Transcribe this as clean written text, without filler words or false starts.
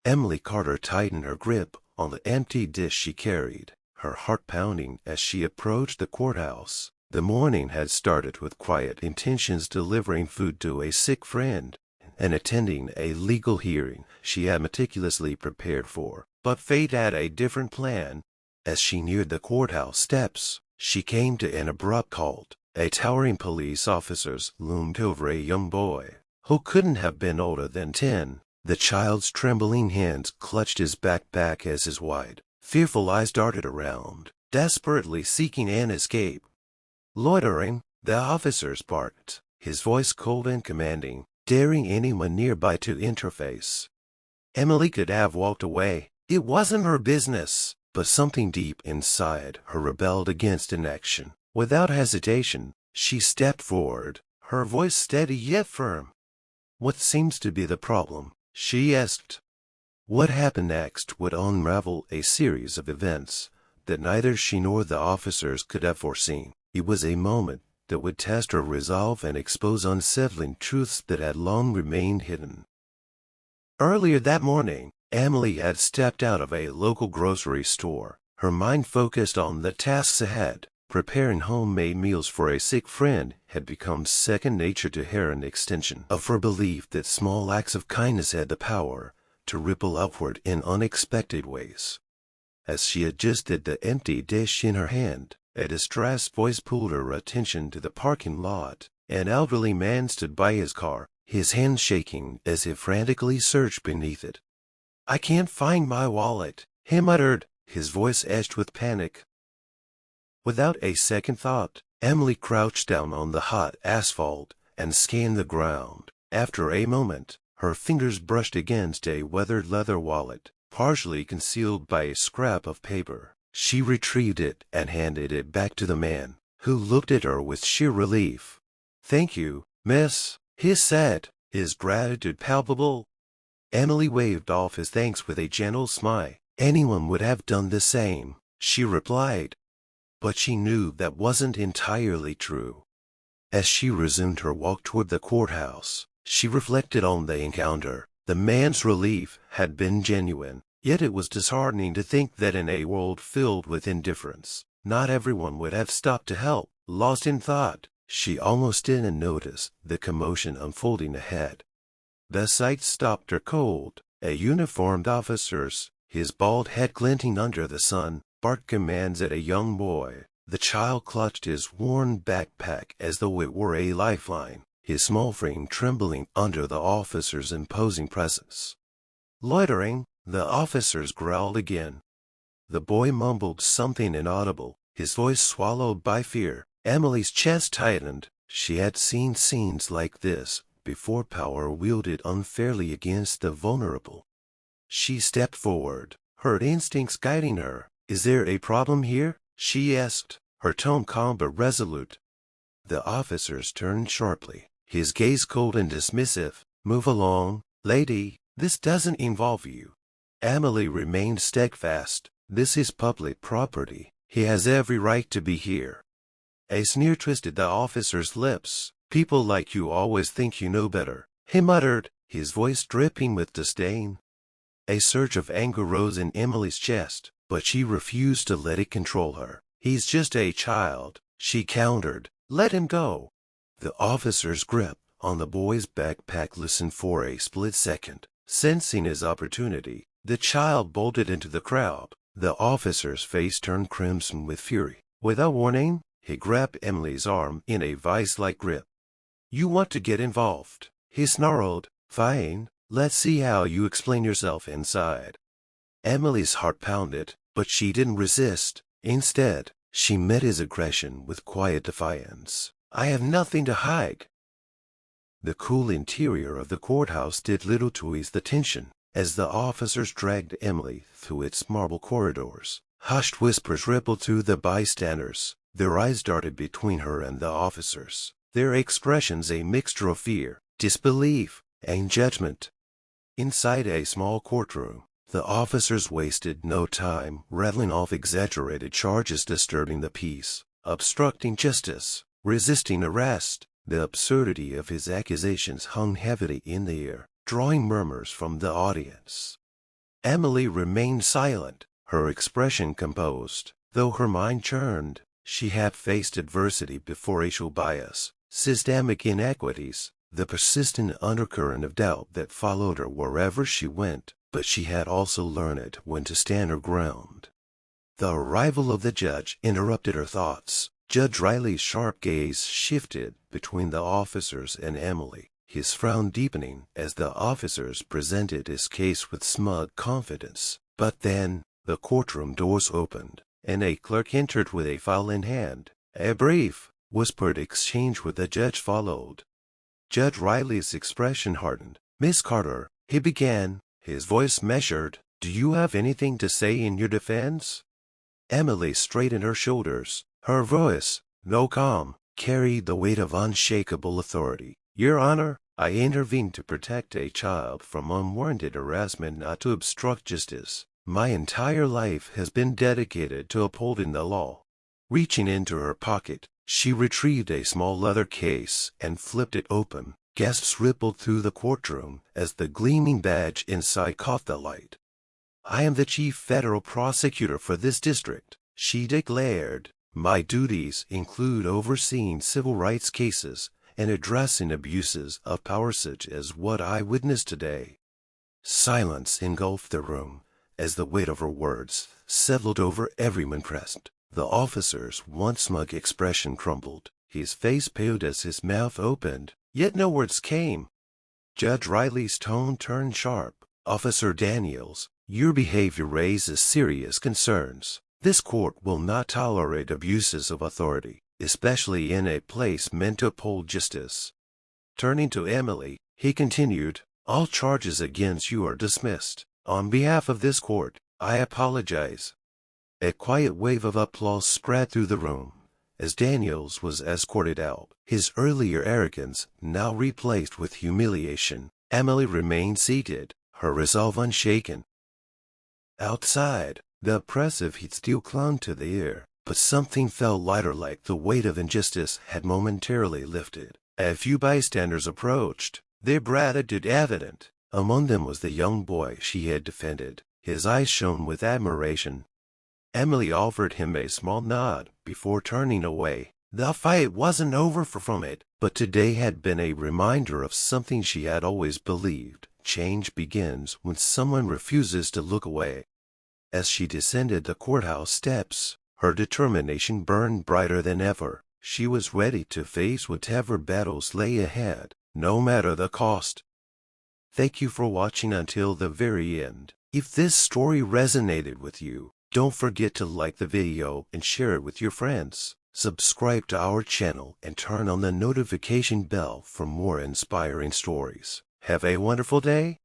Emily Carter tightened her grip on the empty dish she carried, her heart pounding as she approached the courthouse. The morning had started with quiet intentions, delivering food to a sick friend and attending a legal hearing she had meticulously prepared for. But fate had a different plan. As she neared the courthouse steps, she came to an abrupt halt. A towering police officer loomed over a young boy who couldn't have been older than 10. The child's trembling hands clutched his backpack as his wide, fearful eyes darted around, desperately seeking an escape. Loitering, the officer barked, his voice cold and commanding, daring anyone nearby to interface. Emily could have walked away. It wasn't her business. But something deep inside her rebelled against inaction. Without hesitation, she stepped forward, her voice steady yet firm. "What seems to be the problem?" she asked. What happened next would unravel a series of events that neither she nor the officers could have foreseen. It was a moment that would test her resolve and expose unsettling truths that had long remained hidden. Earlier that morning, Emily had stepped out of a local grocery store, her mind focused on the tasks ahead. Preparing homemade meals for a sick friend had become second nature to her, an extension of her belief that small acts of kindness had the power to ripple upward in unexpected ways. As she adjusted the empty dish in her hand, a distressed voice pulled her attention to the parking lot. An elderly man stood by his car, his hands shaking as he frantically searched beneath it. "I can't find my wallet," he muttered, his voice edged with panic. Without a second thought, Emily crouched down on the hot asphalt and scanned the ground. After a moment, her fingers brushed against a weathered leather wallet, partially concealed by a scrap of paper. She retrieved it and handed it back to the man, who looked at her with sheer relief. "Thank you, miss," he said, his gratitude palpable. Emily waved off his thanks with a gentle smile. "Anyone would have done the same," she replied. But she knew that wasn't entirely true. As she resumed her walk toward the courthouse, she reflected on the encounter. The man's relief had been genuine, yet it was disheartening to think that in a world filled with indifference, not everyone would have stopped to help. Lost in thought, she almost didn't notice the commotion unfolding ahead. The sight stopped her cold. A uniformed officer, his bald head glinting under the sun, barked commands at a young boy. The child clutched his worn backpack as though it were a lifeline, his small frame trembling under the officer's imposing presence. Loitering, the officers growled again. The boy mumbled something inaudible, his voice swallowed by fear. Emily's chest tightened. She had seen scenes like this before, power wielded unfairly against the vulnerable. She stepped forward, her instincts guiding her. "Is there a problem here?" she asked, her tone calm but resolute. The officers turned sharply, his gaze cold and dismissive. "Move along, lady. This doesn't involve you." Emily remained steadfast. "This is public property. He has every right to be here." A sneer twisted the officer's lips. "People like you always think you know better," he muttered, his voice dripping with disdain. A surge of anger rose in Emily's chest, but she refused to let it control her. "He's just a child," she countered. "Let him go." The officer's grip on the boy's backpack loosened for a split second. Sensing his opportunity, the child bolted into the crowd. The officer's face turned crimson with fury. Without warning, he grabbed Emily's arm in a vice-like grip. "You want to get involved," he snarled. "Fine, let's see how you explain yourself inside." Emily's heart pounded, but she didn't resist. Instead, she met his aggression with quiet defiance. "I have nothing to hide." The cool interior of the courthouse did little to ease the tension. As the officers dragged Emily through its marble corridors, hushed whispers rippled through the bystanders. Their eyes darted between her and the officers, their expressions a mixture of fear, disbelief, and judgment. Inside a small courtroom, the officers wasted no time rattling off exaggerated charges disturbing the peace, obstructing justice, resisting arrest. The absurdity of his accusations hung heavily in the air, drawing murmurs from the audience. Emily remained silent, her expression composed. Though her mind churned, she had faced adversity before racial bias, systemic inequities, the persistent undercurrent of doubt that followed her wherever she went, but she had also learned when to stand her ground. The arrival of the judge interrupted her thoughts. Judge Riley's sharp gaze shifted between the officers and Emily, his frown deepening as the officers presented his case with smug confidence. But then, the courtroom doors opened, and a clerk entered with a file in hand. A brief, whispered exchange with the judge followed. Judge Riley's expression hardened. "Miss Carter," he began, his voice measured, "do you have anything to say in your defense?" Emily straightened her shoulders. Her voice, though calm, carried the weight of unshakable authority. "Your Honor, I intervened to protect a child from unwarranted harassment, not to obstruct justice. My entire life has been dedicated to upholding the law." Reaching into her pocket, she retrieved a small leather case and flipped it open. Gasps rippled through the courtroom as the gleaming badge inside caught the light. "I am the Chief Federal Prosecutor for this district," she declared. "My duties include overseeing civil rights cases and addressing abuses of power such as what I witnessed today." Silence engulfed the room as the weight of her words settled over everyone present. The officer's once smug expression crumbled. His face paled as his mouth opened, yet no words came. Judge Riley's tone turned sharp. "Officer Daniels, your behavior raises serious concerns. This court will not tolerate abuses of authority, especially in a place meant to uphold justice." Turning to Emily, he continued, "All charges against you are dismissed. On behalf of this court, I apologize." A quiet wave of applause spread through the room as Daniels was escorted out, his earlier arrogance now replaced with humiliation. Emily remained seated, her resolve unshaken. Outside, the oppressive heat still clung to the air, but something felt lighter, like the weight of injustice had momentarily lifted. A few bystanders approached, their gratitude evident. Among them was the young boy she had defended. His eyes shone with admiration. Emily offered him a small nod before turning away. The fight wasn't over from it, but today had been a reminder of something she had always believed. Change begins when someone refuses to look away. As she descended the courthouse steps, her determination burned brighter than ever. She was ready to face whatever battles lay ahead, no matter the cost. Thank you for watching until the very end. If this story resonated with you, don't forget to like the video and share it with your friends. Subscribe to our channel and turn on the notification bell for more inspiring stories. Have a wonderful day.